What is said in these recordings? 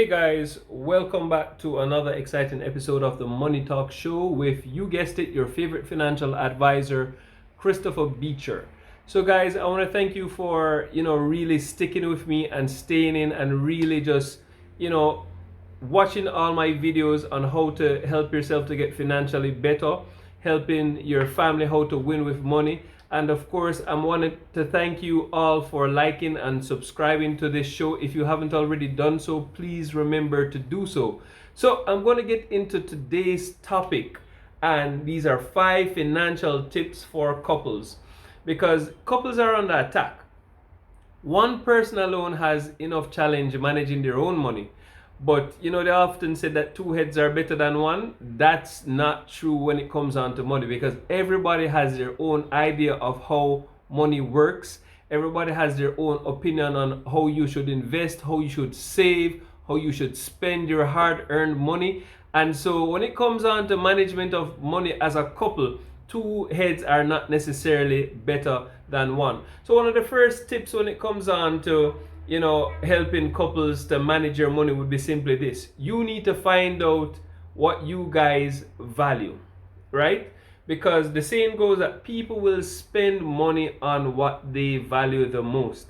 Guys, welcome back to another exciting episode of the Money Talk Show with, you guessed it, your favorite financial advisor, Christopher Beecher. So guys, I want to thank you for, really sticking with me and staying in and really just, watching all my videos on how to help yourself to get financially better, helping your family how to win with money. And of course, I wanted to thank you all for liking and subscribing to this show. If you haven't already done so, please remember to do so. So I'm going to get into today's topic, and these are 5 financial tips for couples, because couples are under attack. One person alone has enough challenge managing their own money. But they often say that 2 heads are better than one. That's not true when it comes on to money, because everybody has their own idea of how money works. Everybody has their own opinion on how you should invest, how you should save, how you should spend your hard-earned money. And so when it comes on to management of money as a couple, 2 heads are not necessarily better than one. So one of the first tips when it comes on to helping couples to manage your money would be simply this: you need to find out what you guys value, right? Because the saying goes that people will spend money on what they value the most.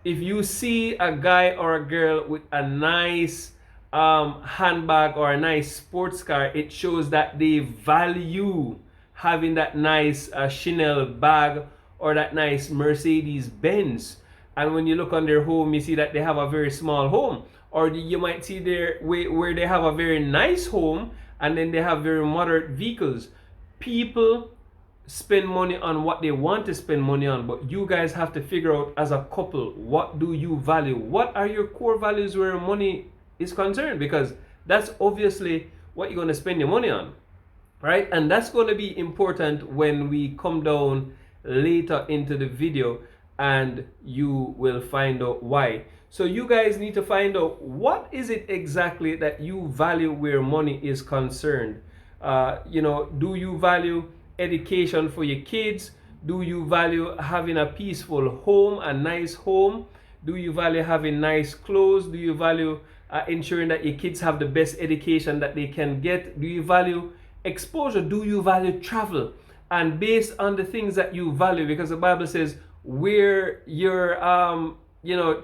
If you see a guy or a girl with a nice handbag or a nice sports car, it shows that they value having that nice Chanel bag or that nice Mercedes Benz. And when you look on their home, you see that they have a very small home. Or you might see where they have a very nice home and then they have very moderate vehicles. People spend money on what they want to spend money on, but you guys have to figure out as a couple, what do you value? What are your core values where money is concerned? Because that's obviously what you're going to spend your money on, right? And that's going to be important when we come down later into the video, and you will find out why. So you guys need to find out what is it exactly that you value where money is concerned. Do you value education for your kids? Do you value having a peaceful home, a nice home? Do you value having nice clothes? Do you value ensuring that your kids have the best education that they can get? Do you value exposure? Do you value travel? And based on the things that you value, because the Bible says, where your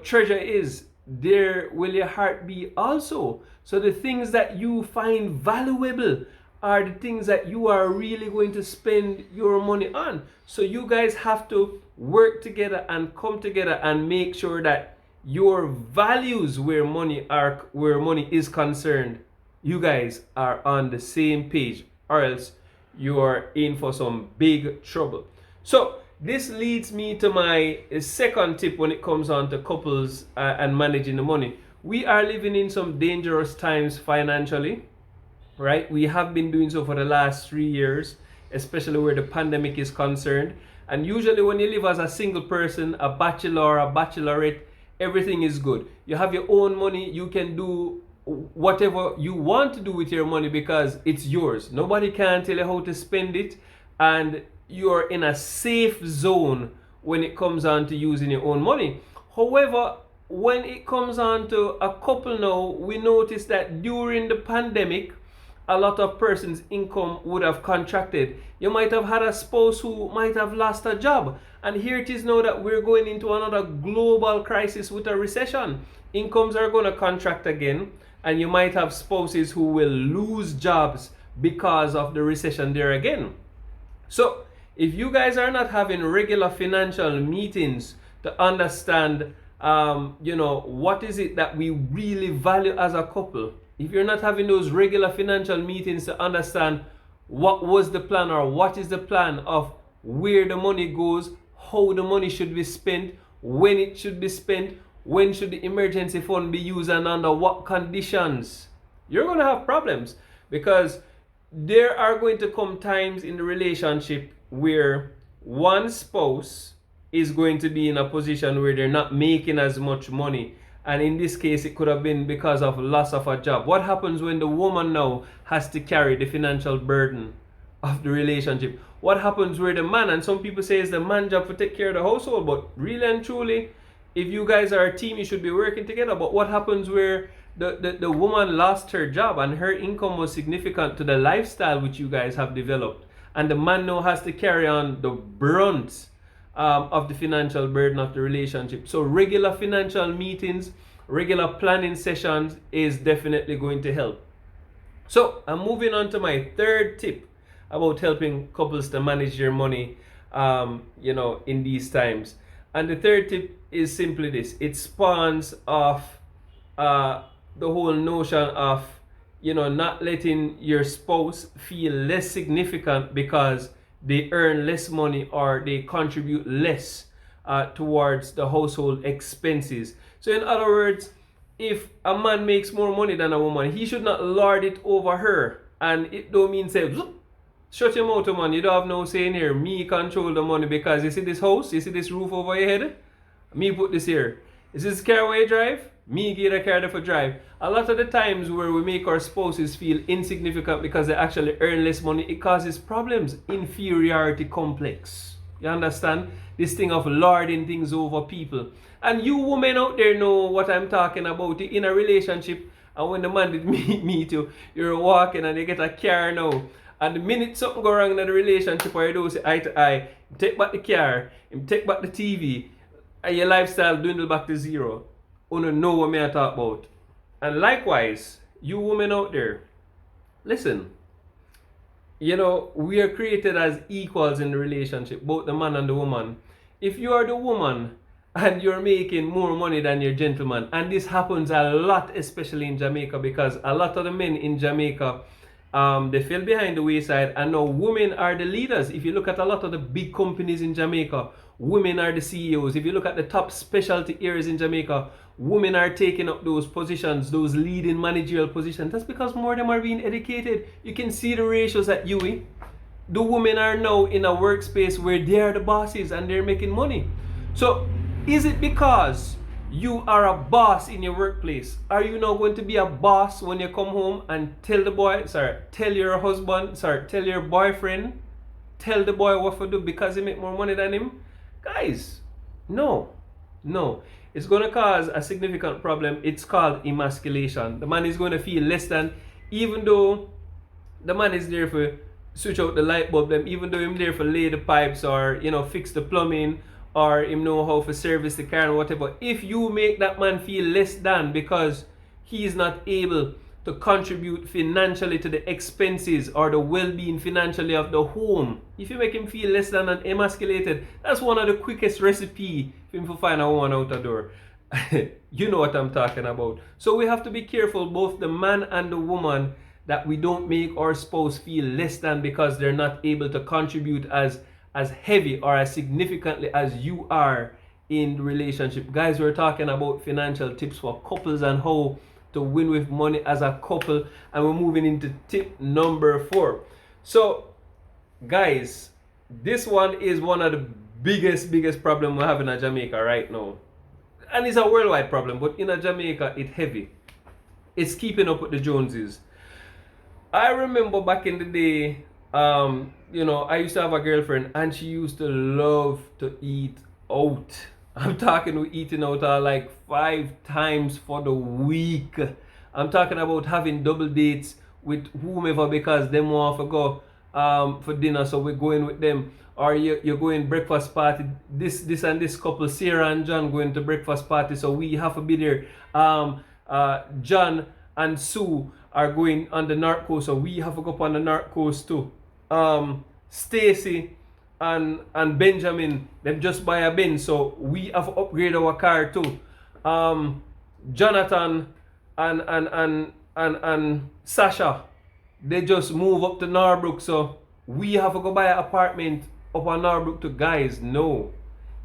treasure is, there will your heart be also. So the things that you find valuable are the things that you are really going to spend your money on. So you guys have to work together and come together and make sure that your values where money is concerned, you guys are on the same page, or else you are in for some big trouble. So this leads me to my second tip when it comes on to couples and managing the money. We are living in some dangerous times financially, right? We have been doing so for the last 3 years, especially where the pandemic is concerned. And usually when you live as a single person, a bachelor, a bachelorette, everything is good. You have your own money. You can do whatever you want to do with your money because it's yours. Nobody can tell you how to spend it. And you're in a safe zone when it comes on to using your own money. However, when it comes on to a couple now, we notice that during the pandemic, a lot of persons' income would have contracted. You might have had a spouse who might have lost a job. And here it is now that we're going into another global crisis with a recession. Incomes are going to contract again. And you might have spouses who will lose jobs because of the recession there again. So if you guys are not having regular financial meetings to understand, what is it that we really value as a couple, if you're not having those regular financial meetings to understand what was the plan or what is the plan of where the money goes, how the money should be spent, when it should be spent, when should the emergency fund be used and under what conditions, you're going to have problems, because there are going to come times in the relationship where one spouse is going to be in a position where they're not making as much money. And in this case, it could have been because of loss of a job. What happens when the woman now has to carry the financial burden of the relationship? What happens where the man, and some people say it's the man's job to take care of the household, but really and truly, if you guys are a team, you should be working together. But what happens where the woman lost her job and her income was significant to the lifestyle which you guys have developed. And the man now has to carry on the brunt of the financial burden of the relationship. So regular financial meetings, regular planning sessions is definitely going to help. So I'm moving on to my third tip about helping couples to manage their money, in these times. And the third tip is simply this: it spawns off the whole notion of, not letting your spouse feel less significant because they earn less money or they contribute less towards the household expenses. So in other words, if a man makes more money than a woman, he should not lord it over her. And it don't mean say, shut your mouth, man. You don't have no say in here. Me control the money because you see this house, you see this roof over your head? Me put this here. Is this car where you drive? Me get a car for drive. A lot of the times where we make our spouses feel insignificant because they actually earn less money, it causes problems. Inferiority complex. You understand? This thing of lording things over people. And you women out there know what I'm talking about. In a relationship, and when the man did meet you, you're walking and you get a car now. And the minute something go wrong in the relationship or you don't say eye to eye, take back the car, take back the TV, and your lifestyle dwindle back to zero. You don't know what me I talk about. And likewise, you women out there, listen. We are created as equals in the relationship, both the man and the woman. If you are the woman and you're making more money than your gentleman, and this happens a lot, especially in Jamaica, because a lot of the men in Jamaica, they fell behind the wayside, and now women are the leaders. If you look at a lot of the big companies in Jamaica, women are the CEOs. If you look at the top specialty areas in Jamaica, women are taking up those positions, those leading managerial positions. That's because more of them are being educated. You can see the ratios at UE. The women are now in a workspace where they are the bosses and they're making money. So is it because you are a boss in your workplace? Are you now going to be a boss when you come home and tell your boyfriend, tell the boy what to do because he make more money than him? Guys, no. It's going to cause a significant problem. It's called emasculation. The man is going to feel less than, even though the man is there for switch out the light bulb, even though him there for lay the pipes or fix the plumbing or him know how to service the car and whatever. If you make that man feel less than because he is not able to contribute financially to the expenses or the well-being financially of the home, if you make him feel less than and emasculated, that's one of the quickest recipe for him to find a woman out the door. You know what I'm talking about. So we have to be careful, both the man and the woman, that we don't make our spouse feel less than because they're not able to contribute as heavy or as significantly as you are in the relationship. Guys, we're talking about financial tips for couples and how to win with money as a couple, and we're moving into tip number 4. So guys, this one is one of the biggest problem we have in Jamaica right now, and it's a worldwide problem, but in Jamaica it's heavy. It's keeping up with the Joneses. I remember back in the day, I used to have a girlfriend and she used to love to eat out. I'm talking eating out like 5 times for the week. I'm talking about having double dates with whomever because them want to go for dinner, so we're going with them. Or you're going breakfast party. This and this couple, Sarah and John, going to breakfast party, so we have to be there. John and Sue are going on the North Coast, so we have to go up on the North Coast too. Stacy and Benjamin, them just buy a Benz, so we have to upgrade our car too. Jonathan and Sasha, they just move up to Norbrook, so we have to go buy an apartment up on Norbrook too. Guys, no,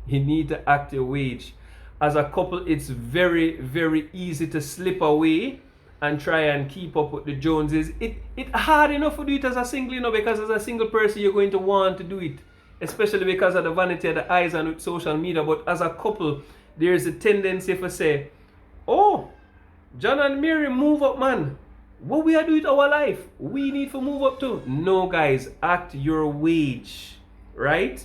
you need to act your wage. As a couple, it's very easy to slip away and try and keep up with the Joneses. It hard enough to do it as a single, because as a single person you're going to want to do it, especially because of the vanity of the eyes and with social media. But as a couple, there's a tendency to say, oh, John and Mary move up, man. What we are doing with our life, we need to move up too. No, guys, act your wage, right?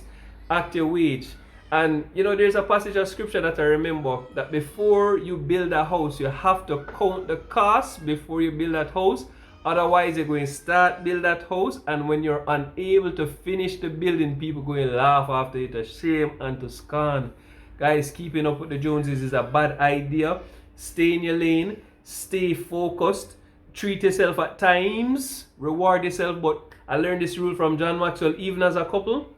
Act your wage. And there's a passage of scripture that I remember that before you build a house, you have to count the cost before you build that house. Otherwise, you're going to start build that house, and when you're unable to finish the building, people going to laugh after you to shame and to scorn. Guys, keeping up with the Joneses is a bad idea. Stay in your lane, stay focused, treat yourself at times, reward yourself. But I learned this rule from John Maxwell. Even as a couple,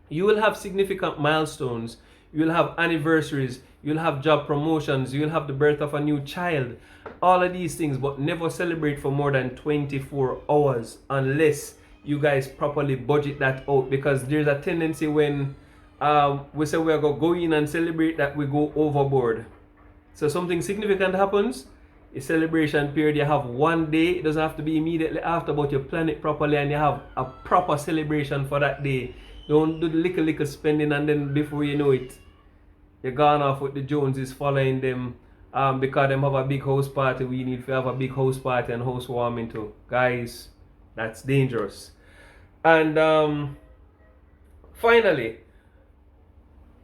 you will have significant milestones, you will have anniversaries, you'll have job promotions, you'll have the birth of a new child, all of these things, but never celebrate for more than 24 hours unless you guys properly budget that out, because there's a tendency when we say we're going to go in and celebrate that we go overboard. So something significant happens, a celebration period, you have one day, it doesn't have to be immediately after, but you plan it properly and you have a proper celebration for that day. Don't do the little spending and then before you know it, you're gone off with the Joneses following them because them have a big house party. We need to have a big house party and housewarming too. Guys, that's dangerous. And finally,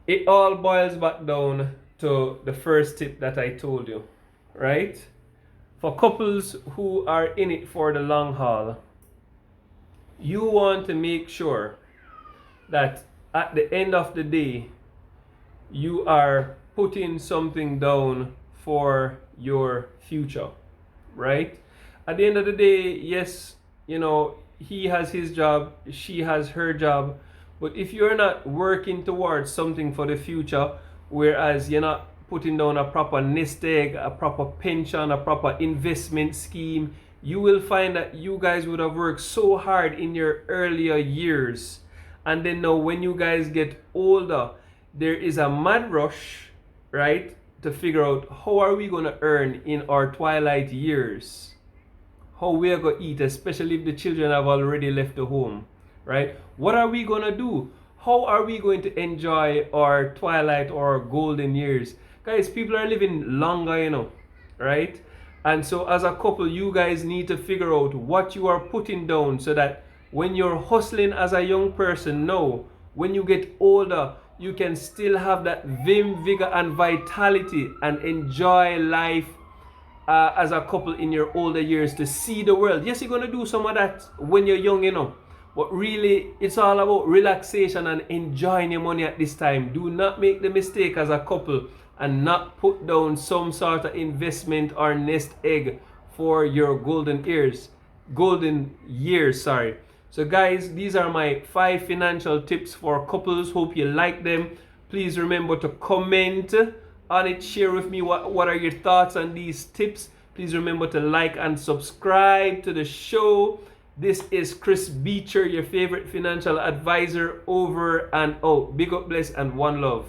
it all boils back down to the first tip that I told you, right? For couples who are in it for the long haul, you want to make sure that at the end of the day, you are putting something down for your future, right? At the end of the day, yes, he has his job, she has her job, but if you're not working towards something for the future, whereas you're not putting down a proper nest egg, a proper pension, a proper investment scheme, you will find that you guys would have worked so hard in your earlier years. And then now when you guys get older, there is a mad rush, right, to figure out how are we going to earn in our twilight years, how we are going to eat, especially if the children have already left the home, right? What are we going to do? How are we going to enjoy our twilight or our golden years? Guys, people are living longer, right? And so as a couple, you guys need to figure out what you are putting down so that when you're hustling as a young person now, when you get older, you can still have that vim, vigor, and vitality and enjoy life as a couple in your older years, to see the world. Yes, you're going to do some of that when you're young, but really it's all about relaxation and enjoying your money at this time. Do not make the mistake as a couple and not put down some sort of investment or nest egg for your golden years. So guys, these are my 5 financial tips for couples. Hope you like them. Please remember to comment on it. Share with me what are your thoughts on these tips. Please remember to like and subscribe to the show. This is Chris Beecher, your favorite financial advisor, over and out. Big up, bless, and one love.